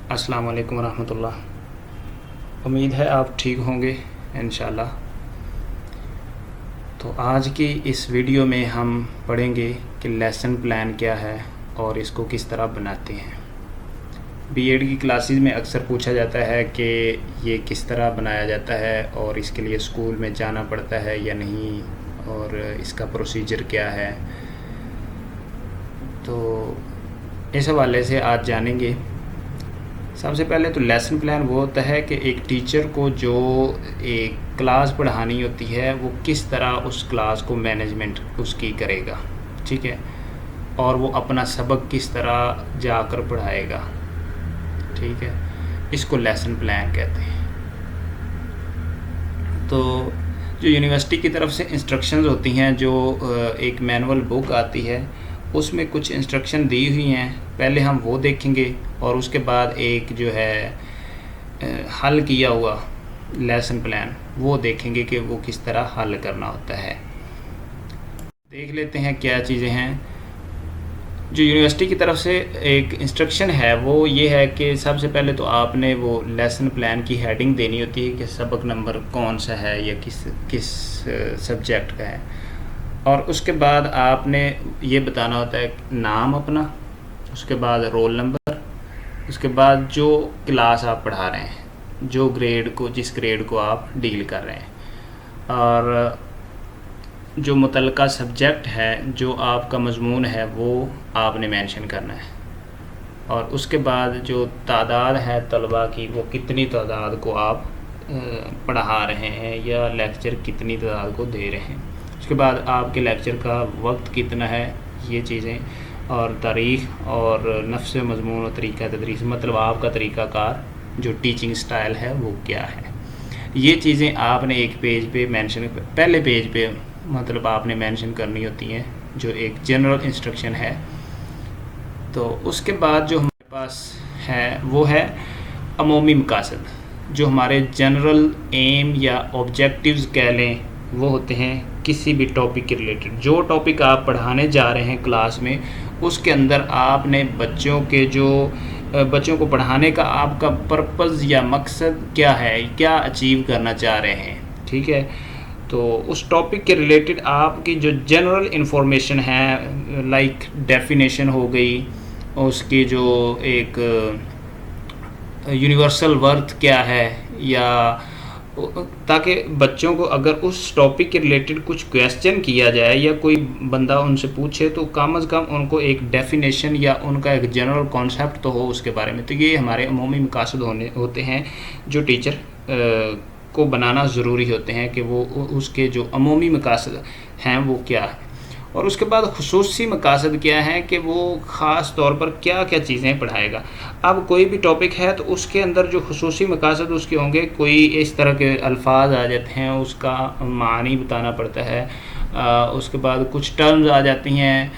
अस्सलाम वालेकुम रहमतुल्लाह। उम्मीद है आप ठीक होंगे इंशाल्लाह। तो आज की इस वीडियो में हम पढ़ेंगे कि लेसन प्लान क्या है और इसको किस तरह बनाते हैं। बीएड की क्लासेस में अक्सर पूछा जाता है कि ये किस तरह बनाया जाता है और इसके लिए स्कूल में जाना पड़ता है या नहीं, और इसका प्रोसीजर क्या है। तो इस हवाले से आज जानेंगे। सबसे पहले तो लेसन प्लान वो होता है कि एक टीचर को जो एक क्लास पढ़ानी होती है वो किस तरह उस क्लास को मैनेजमेंट उसकी करेगा, ठीक है, और वो अपना सबक किस तरह जाकर पढ़ाएगा, ठीक है। इसको लेसन प्लान कहते हैं। तो जो यूनिवर्सिटी की तरफ से इंस्ट्रक्शंस होती हैं, जो एक मैनुअल बुक आती है उसमें कुछ इंस्ट्रक्शन दी हुई हैं, पहले हम वो देखेंगे और उसके बाद एक जो है हल किया हुआ लेसन प्लान वो देखेंगे कि वो किस तरह हल करना होता है। देख लेते हैं क्या चीज़ें हैं। जो यूनिवर्सिटी की तरफ से एक इंस्ट्रक्शन है वो ये है कि सबसे पहले तो आपने वो लेसन प्लान की हेडिंग देनी होती है कि सबक नंबर कौन सा है या किस सब्जेक्ट का है, और उसके बाद आपने ये बताना होता है नाम अपना, उसके बाद रोल नंबर, उसके बाद जो क्लास आप पढ़ा रहे हैं, जो ग्रेड को, जिस ग्रेड को आप डील कर रहे हैं, और जो मुतल्लिका सब्जेक्ट है, जो आपका मजमून है वो आपने मेंशन करना है, और उसके बाद जो तादाद है तलबा की, वो कितनी तादाद को आप पढ़ा रहे हैं या लेक्चर कितनी तादाद को दे रहे हैं। उसके बाद आपके लेक्चर का वक्त कितना है, ये चीज़ें, और तारीख़ और नफ्स मजमून और तरीक़ा तदरीस, मतलब आपका तरीक़ाकार जो टीचिंग स्टाइल है वो क्या है। ये चीज़ें आपने एक पेज पे मेंशन, पहले पेज पे मतलब आपने मेंशन करनी होती हैं, जो एक जनरल इंस्ट्रक्शन है। तो उसके बाद जो हमारे पास है वो है अमूमी मकासद, जो हमारे जनरल एम या ऑब्जेक्टिव्स कह लें, वो होते हैं किसी भी टॉपिक के रिलेटेड। जो टॉपिक आप पढ़ाने जा रहे हैं क्लास में, उसके अंदर आपने बच्चों को पढ़ाने का आपका पर्पज़ या मकसद क्या है, क्या अचीव करना चाह रहे हैं, ठीक है। तो उस टॉपिक के रिलेटेड आपकी जो जनरल इंफॉर्मेशन है, लाइक डेफिनेशन हो गई, उसकी जो एक यूनिवर्सल वर्थ क्या है, या ताकि बच्चों को अगर उस टॉपिक के रिलेटेड कुछ क्वेश्चन किया जाए या कोई बंदा उनसे पूछे तो कम अज़ कम उनको एक डेफिनेशन या उनका एक जनरल कॉन्सेप्ट तो हो उसके बारे में। तो ये हमारे अमूमी मकासद होते हैं जो टीचर को बनाना ज़रूरी होते हैं कि वो उसके जो अमूमी मकासद हैं वो क्या है, और उसके बाद खुसूसी मकासद क्या है कि वो ख़ास तौर पर क्या क्या चीज़ें पढ़ाएगा। अब कोई भी टॉपिक है तो उसके अंदर जो खुसूसी मकासद उसके होंगे, कोई इस तरह के अल्फाज आ जाते हैं उसका मानी बताना पड़ता है, उसके बाद कुछ टर्म्स आ जाती हैं,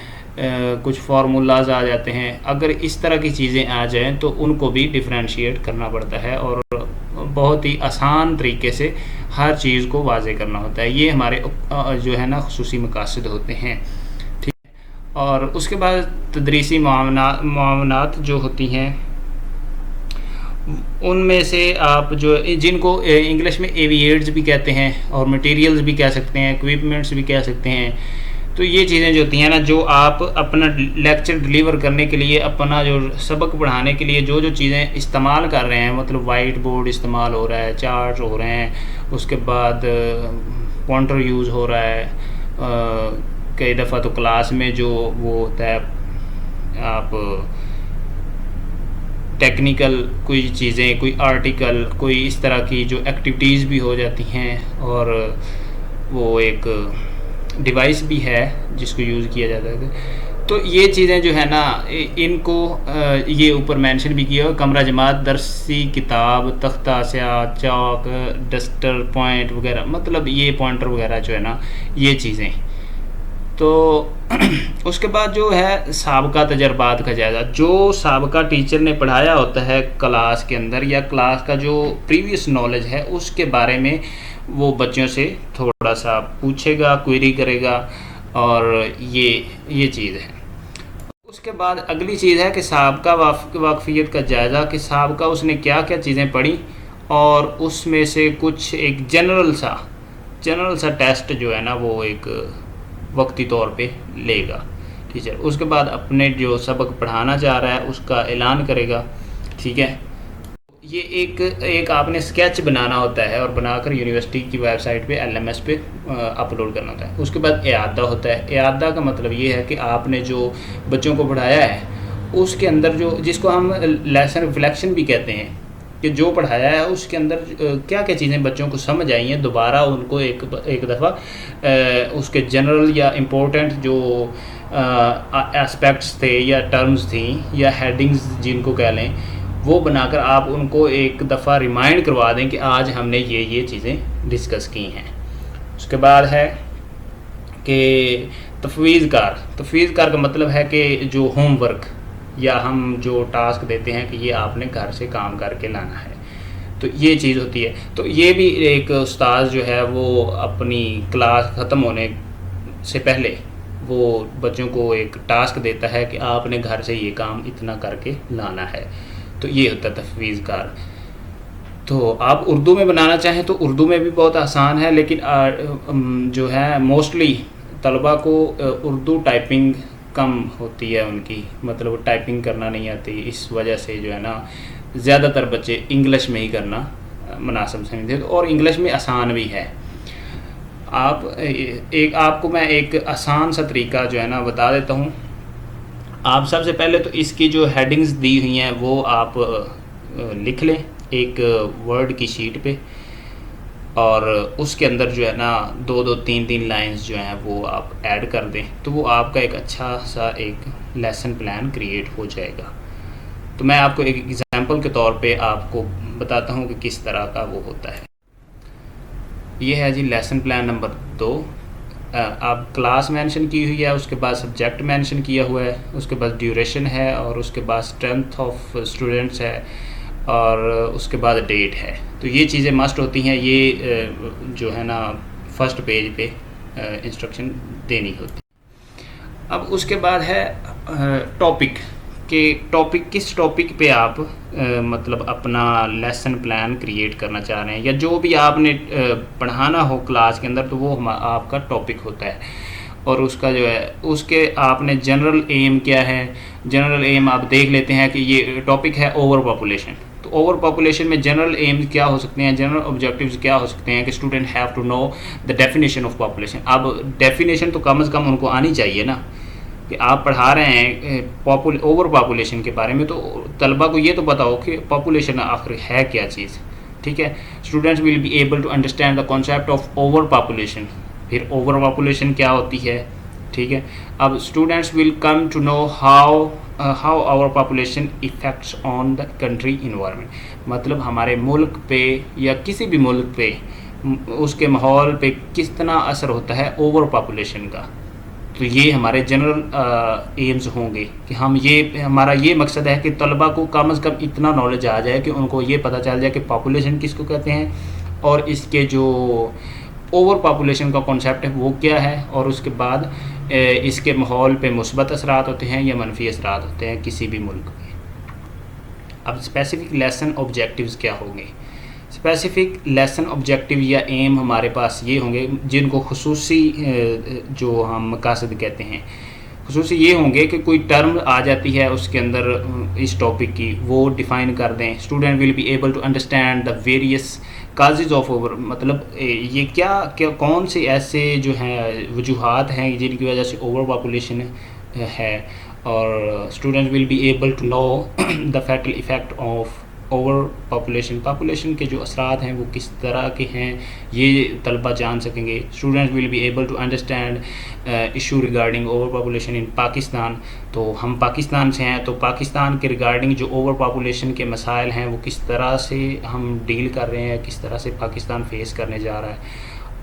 कुछ फार्मूलाज आ जाते हैं। अगर इस तरह की चीज़ें आ जाएँ तो उनको भी डिफ्रेंशिएट करना पड़ता है और बहुत ही आसान तरीके से हर चीज़ को वाज़े करना होता है। ये हमारे जो है ना खुसूसी मकासद होते हैं, ठीक है। और उसके बाद तदरीसी मामलात जो होती हैं, उनमें से आप जो जिनको इंग्लिश में एविएट्स भी कहते हैं और मटेरियल्स भी कह सकते हैं, इक्विपमेंट्स भी कह सकते हैं। तो ये चीज़ें जो होती हैं ना, जो आप अपना लेक्चर डिलीवर करने के लिए, अपना जो सबक पढ़ाने के लिए जो जो चीज़ें इस्तेमाल कर रहे हैं, मतलब वाइट बोर्ड इस्तेमाल हो रहा है, चार्ट हो रहे हैं, उसके बाद पॉइंटर यूज़ हो रहा है, कई दफ़ा तो क्लास में जो वो होता है, आप टेक्निकल कोई चीज़ें, कोई आर्टिकल, कोई इस तरह की जो एक्टिविटीज़ भी हो जाती हैं, और वो एक डिवाइस भी है जिसको यूज़ किया जाता है। तो ये चीज़ें जो है ना, इनको ये ऊपर मेंशन भी किया हुआ, कमरा जमात, दरसी किताब, तख्ता स्याह, चौक, डस्टर, पॉइंट वगैरह, मतलब ये पॉइंटर वगैरह जो है ना, ये चीज़ें। तो उसके बाद जो है साबका तजर्बात का जायज़ा, जो साबका टीचर ने पढ़ाया होता है क्लास के अंदर, या क्लास का जो प्रीवियस नॉलेज है उसके बारे में वो बच्चों से थोड़ा सा पूछेगा, क्वेरी करेगा, और ये चीज़ है। उसके बाद अगली चीज़ है कि साहबका वाकफियत का जायज़ा, कि साहबका उसने क्या क्या चीज़ें पढ़ी और उसमें से कुछ एक जनरल सा टेस्ट जो है ना वो एक वक्ती तौर पे लेगा टीचर। उसके बाद अपने जो सबक पढ़ाना चाह रहा है उसका ऐलान करेगा, ठीक है। ये एक आपने स्केच बनाना होता है और बनाकर यूनिवर्सिटी की वेबसाइट पे LMS पे अपलोड करना होता है। उसके बाद इआदा होता है। इआदा का मतलब ये है कि आपने जो बच्चों को पढ़ाया है उसके अंदर जो, जिसको हम लेसन रिफ्लेक्शन भी कहते हैं, कि जो पढ़ाया है उसके अंदर क्या क्या चीज़ें बच्चों को समझ आई हैं, दोबारा उनको एक दफ़ा उसके जनरल या इम्पोर्टेंट जो एस्पेक्ट्स थे या टर्म्स थी या हेडिंग्स जिनको कह लें, वो बनाकर आप उनको एक दफ़ा रिमाइंड करवा दें कि आज हमने ये चीज़ें डिस्कस की हैं। उसके बाद है कि तफवीज़ कार का मतलब है कि जो होमवर्क या हम जो टास्क देते हैं कि ये आपने घर से काम करके लाना है, तो ये चीज़ होती है। तो ये भी एक उस्ताद जो है वो अपनी क्लास ख़त्म होने से पहले वो बच्चों को एक टास्क देता है कि आपने घर से ये काम इतना करके लाना है। तो ये होता है तफवीज़ कार। तो आप उर्दू में बनाना चाहें तो उर्दू में भी बहुत आसान है, लेकिन जो है मोस्टली तलबा को उर्दू टाइपिंग कम होती है उनकी, मतलब टाइपिंग करना नहीं आती। इस वजह से जो है ना ज़्यादातर बच्चे इंग्लिश में ही करना मुनासिब समझते हैं, और इंग्लिश में आसान भी है। आपको मैं एक आसान सा तरीका जो है ना बता देता हूँ। आप सबसे पहले तो इसकी जो हेडिंग्स दी हुई हैं वो आप लिख लें एक वर्ड की शीट पे, और उसके अंदर जो है ना 2-3 लाइंस जो हैं वो आप ऐड कर दें, तो वो आपका एक अच्छा सा एक लेसन प्लान क्रिएट हो जाएगा। तो मैं आपको एक एग्ज़ाम्पल के तौर पे आपको बताता हूँ कि किस तरह का वो होता है। ये है जी लेसन प्लान नंबर 2। आप क्लास मेंशन की हुई है, उसके बाद सब्जेक्ट मेंशन किया हुआ है, उसके बाद ड्यूरेशन है, और उसके बाद स्ट्रेंथ ऑफ स्टूडेंट्स है, और उसके बाद डेट है। तो ये चीज़ें मस्ट होती हैं, ये जो है ना फर्स्ट पेज पे इंस्ट्रक्शन देनी होती है। अब उसके बाद है टॉपिक, किस टॉपिक पे आप मतलब अपना लेसन प्लान क्रिएट करना चाह रहे हैं, या जो भी आपने पढ़ाना हो क्लास के अंदर, तो वो आपका टॉपिक होता है। और उसका जो है उसके आपने जनरल एम क्या है, जनरल एम आप देख लेते हैं कि ये टॉपिक है ओवर पॉपुलेशन। तो ओवर पॉपुलेशन में जनरल एम्स क्या हो सकते हैं, जनरल ऑब्जेक्टिव्स क्या हो सकते हैं कि student have to know the definition of population. अब डेफिनेशन तो कम से कम उनको आनी चाहिए ना, कि आप पढ़ा रहे हैं ओवर पॉपुलेशन के बारे में, तो तलबा को ये तो पता हो कि पॉपुलेशन आखिर है क्या चीज़, ठीक है। Students will be able to understand the concept of over population, फिर ओवर पॉपुलेशन क्या होती है, ठीक है। अब students will come to know how our population effects on the country environment, मतलब हमारे मुल्क पे या किसी भी मुल्क पे उसके माहौल पे कितना असर होता है ओवर पॉपुलेशन का। तो ये हमारे जनरल एम्स होंगे कि हमारा ये मकसद है कि तलबा को कम से कम इतना नॉलेज आ जाए कि उनको ये पता चल जाए कि पॉपुलेशन किसको कहते हैं, और इसके जो ओवर पॉपुलेशन का कॉन्सेप्ट है वो क्या है, और उसके बाद इसके माहौल पे मुस्बत असरात होते हैं या मनफी असरात होते हैं किसी भी मुल्क में। अब स्पेसिफिक लेसन ऑब्जेक्टिव्स क्या होंगे। स्पेसिफिक लेसन ऑब्जेक्टिव या एम हमारे पास ये होंगे जिनको खुसूसी जो हम मकासद कहते हैं, खुसूसी ये होंगे कि कोई टर्म आ जाती है उसके अंदर इस टॉपिक की, वो डिफ़ाइन कर दें। Student will be able to understand the various causes of over, मतलब ये क्या कौन से ऐसे जो हैं वजूहात हैं जिनकी वजह से ओवर पॉपुलेशन है, और student will be able to know the fatal effect of over population के जो असरात हैं वो किस तरह के हैं, ये तलबा जान सकेंगे। Students will be able to understand issue regarding over population in Pakistan, तो हम पाकिस्तान से हैं, तो पाकिस्तान के रिगार्डिंग जो ओवर पॉपुलेशन के मसाइल हैं वो किस तरह से हम डील कर रहे हैं, किस तरह से पाकिस्तान फेस करने जा रहा है।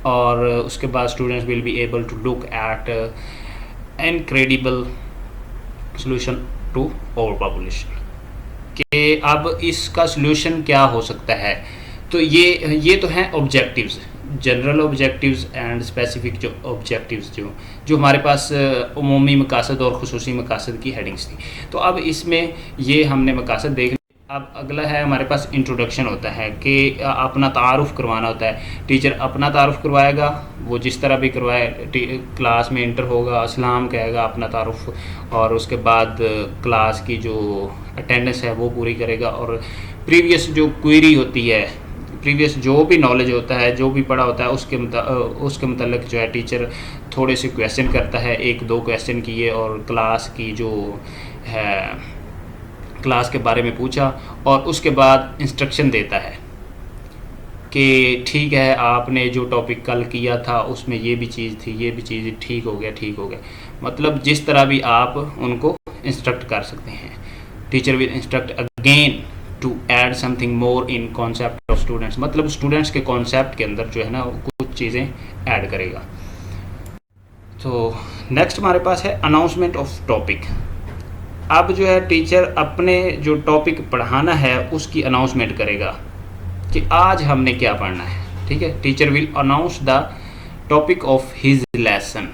और उसके बाद students will be able to look at an credible solution to over population, कि अब इसका सलूशन क्या हो सकता है। तो ये तो हैं objectives general objectives and specific जो ऑब्जेक्टिव्स जो हमारे पास उमूमी मकासद और खुसूसी मकासद की हेडिंग्स थी। तो अब इसमें ये हमने मकासद देख। अब अगला है हमारे पास इंट्रोडक्शन होता है कि अपना तारुफ़ करवाना होता है। टीचर अपना तारुफ़ करवाएगा, वो जिस तरह भी करवाए, क्लास में इंटर होगा, अस्सलाम कहेगा, अपना तारुफ़, और उसके बाद क्लास की जो अटेंडेंस है वो पूरी करेगा, और प्रीवियस जो क्वेरी होती है, प्रीवियस जो भी नॉलेज होता है, जो भी पढ़ा होता है, उसके मतलब जो है टीचर थोड़े से क्वेश्चन करता है, 1-2 क्वेश्चन किए और क्लास की जो है क्लास के बारे में पूछा, और उसके बाद इंस्ट्रक्शन देता है कि ठीक है, आपने जो टॉपिक कल किया था उसमें ये भी चीज़ थी, ये भी चीज़ ठीक हो गया। मतलब जिस तरह भी आप उनको इंस्ट्रक्ट कर सकते हैं। Teacher will instruct again to add something more in concept of students, मतलब स्टूडेंट्स के कॉन्सेप्ट के अंदर जो है ना कुछ चीज़ें ऐड करेगा। तो नेक्स्ट हमारे पास है अनाउंसमेंट ऑफ टॉपिक। अब जो है टीचर अपने जो टॉपिक पढ़ाना है उसकी अनाउंसमेंट करेगा कि आज हमने क्या पढ़ना है। ठीक है, teacher will announce the topic of his lesson.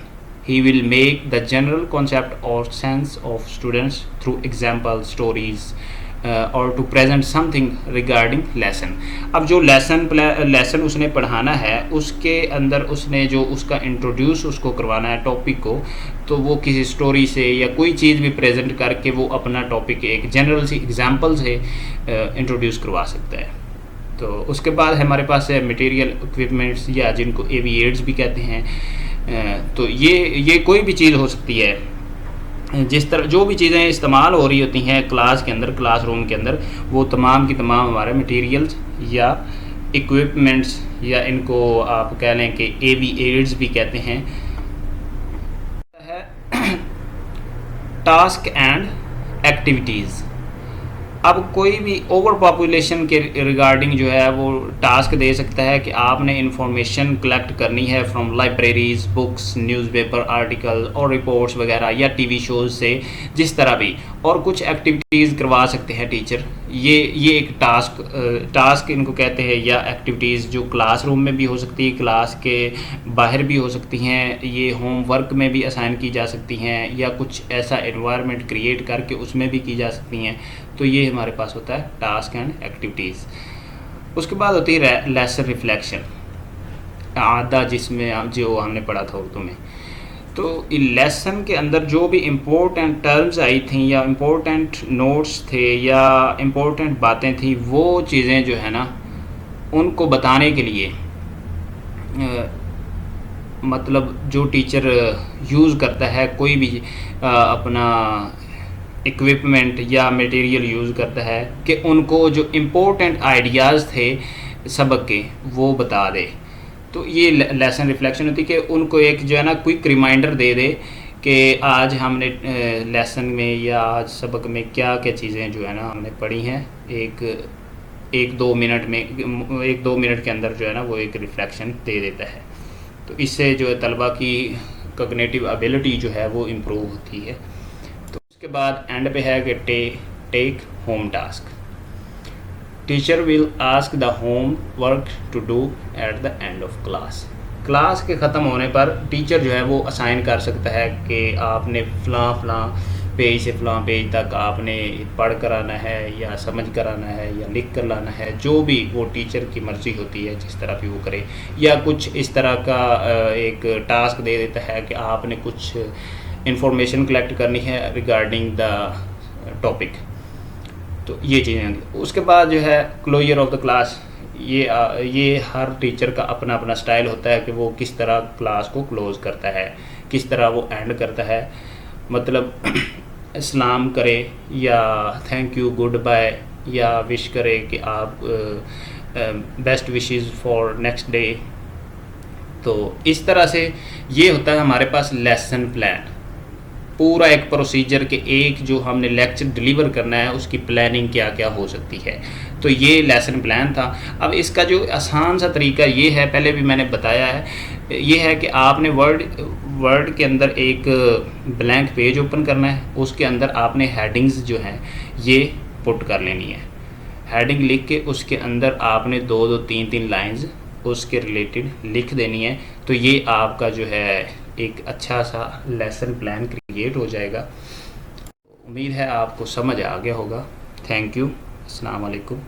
He will make the general concept और sense of students through example, stories और to present something regarding lesson. अब जो लेसन उसने पढ़ाना है उसके अंदर उसने जो उसका इंट्रोड्यूस उसको करवाना है टॉपिक को, तो वो किसी स्टोरी से या कोई चीज़ भी प्रेजेंट करके वो अपना टॉपिक एक जनरल सी एग्जांपल से इंट्रोड्यूस करवा सकता है। तो उसके बाद हमारे पास है मटेरियल इक्विपमेंट्स, या जिनको एविएट्स भी कहते हैं। तो ये कोई भी चीज़ हो सकती है, जिस तरह जो भी चीज़ें इस्तेमाल हो रही होती हैं क्लास के अंदर, क्लासरूम के अंदर, वो तमाम की तमाम हमारे मटेरियल्स या इक्विपमेंट्स, या इनको आप कह लें कि एविएट्स भी कहते हैं। Task and activities. अब कोई भी ओवर पॉपुलेशन के रिगार्डिंग जो है वो टास्क दे सकता है कि आपने इंफॉर्मेशन कलेक्ट करनी है from libraries, books, newspaper article और रिपोर्ट्स वगैरह, या टीवी शोज़ से, जिस तरह भी, और कुछ एक्टिविटीज़ करवा सकते हैं टीचर। ये एक टास्क इनको कहते हैं, या एक्टिविटीज़ जो क्लासरूम में भी हो सकती है, क्लास के बाहर भी हो सकती हैं, ये होमवर्क में भी असाइन की जा सकती हैं, या कुछ ऐसा एनवायरनमेंट क्रिएट करके उसमें भी की जा सकती हैं। तो ये हमारे पास होता है टास्क एंड एक्टिविटीज़। उसके बाद होती है लेसन रिफ्लेक्शन, आधा, जिसमें जो हमने पढ़ा था उर्दू में। तो लेसन के अंदर जो भी इम्पोर्टेंट टर्म्स आई थी, या इम्पोर्टेंट नोट्स थे, या इम्पोर्टेंट बातें थी, वो चीज़ें जो है ना उनको बताने के लिए मतलब जो टीचर यूज़ करता है कोई भी अपना इक्विपमेंट या मटेरियल यूज़ करता है, कि उनको जो इम्पोर्टेंट आइडियाज़ थे सबक के वो बता दे। तो ये लेसन रिफ्लेक्शन होती है कि उनको एक जो है ना क्विक रिमाइंडर दे दे कि आज हमने लेसन में या आज सबक में क्या क्या चीज़ें जो है ना हमने पढ़ी हैं। एक दो मिनट के अंदर जो है ना वो एक रिफ्लेक्शन दे देता है। तो इससे जो है तलबा की कॉग्निटिव एबिलिटी जो है वो इम्प्रूव होती है। तो उसके बाद एंड पे है कि take home task. Teacher will ask the home work to do at the end of class. Class के ख़त्म होने पर टीचर जो है वो असाइन कर सकता है कि आपने फ़लाँ पेज से फ़लाँ पेज तक आपने पढ़ कर आना है, या समझ कर आना है, या लिख कर लाना है। जो भी वो टीचर की मर्ज़ी होती है, जिस तरह भी वो करे। या कुछ इस तरह का एक टास्क दे देता है कि आपने कुछ इंफॉर्मेशन कलेक्ट करनी है रिगार्डिंग द टॉपिक। तो ये चीज़ें। उसके बाद जो है क्लोजर ऑफ द क्लास। ये हर टीचर का अपना अपना स्टाइल होता है कि वो किस तरह क्लास को क्लोज़ करता है, किस तरह वो एंड करता है। मतलब सलाम करे, या थैंक यू, गुड बाय, या विश करे कि आप best wishes for next day. तो इस तरह से ये होता है हमारे पास लेसन प्लान। पूरा एक प्रोसीजर के एक जो हमने लेक्चर डिलीवर करना है उसकी प्लानिंग क्या क्या हो सकती है। तो ये लेसन प्लान था। अब इसका जो आसान सा तरीका ये है, पहले भी मैंने बताया है, ये है कि आपने वर्ड के अंदर एक ब्लैंक पेज ओपन करना है। उसके अंदर आपने हेडिंग्स जो हैं ये पुट कर लेनी है। हेडिंग लिख के उसके अंदर आपने 2-2, 3-3 लाइंस उसके रिलेटेड लिख देनी है। तो ये आपका जो है एक अच्छा सा लेसन प्लान क्रिएट हो जाएगा। उम्मीद है आपको समझ आ गया होगा। Thank you. अस्सलाम वालेकुम।